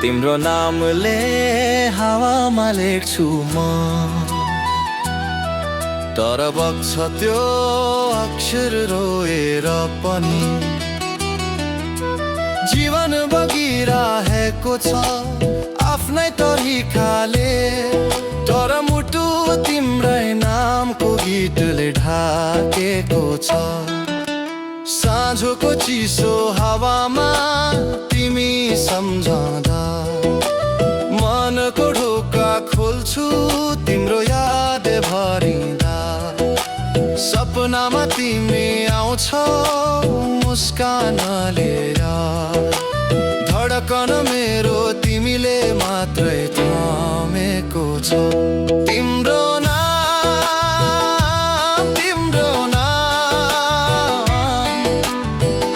तिम्रो नामले हावामा लेख्छु म, तर बग्छ त्यो अक्षर रोएर पनि। जीवन बगिरहेको छ आफ्नै तरिकाले, तर मुटु तिम्रै नामको गीतले ढाकेको छ। साँझको चिसो हावामा तिमी सम्झँदा मनको ढोका खोल्छु तिम्रो याद भरिँदा। सपनामा तिमी आउँछौ मुस्कान लिएर, धडकन मेरो तिमीले मात्रै थामेको छ। तिम्रो नाम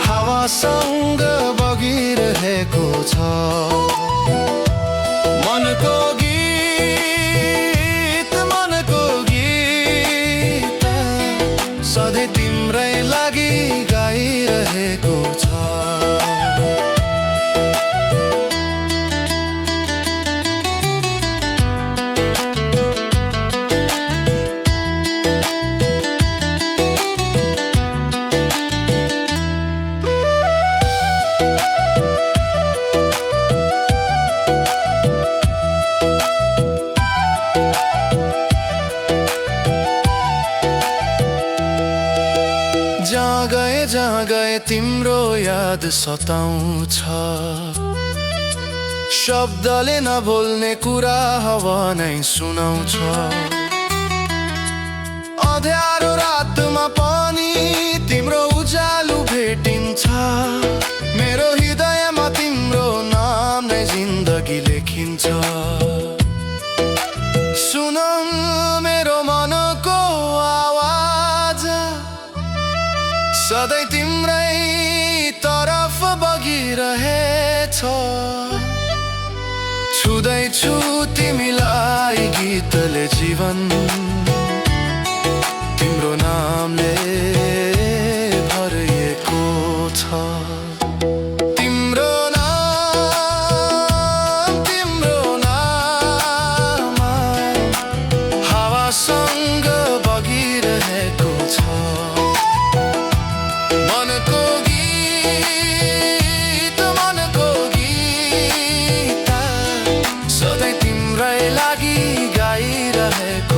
हावासँग बगिरहेको छ। मनको गीत सधैँ तिम्रै लागि गाइरहेको छ। जहाँ गए तिम्रो याद सताउँछ। शब्दले नबोल्ने कुरा हावा नै सुनाउँछ। अँध्यारो रातमा पनि तिम्रो उज्यालो भेटिन्छ। मेरो हृदयमा तिम्रो नाम नै जिन्दगी लेखिन्छ। सुन मेरो मनको आवाज, सधैँ तिम्रै तरफ बगिरहेछ। छुँदैछु तिमीलाई गीतले जीवन, तिम्रो नामले भरिएको छ। तिम्रो नाम हावासँग बगिरहेको छ। मनको गीत सधैँ तिम्रै लागि गाइरहेको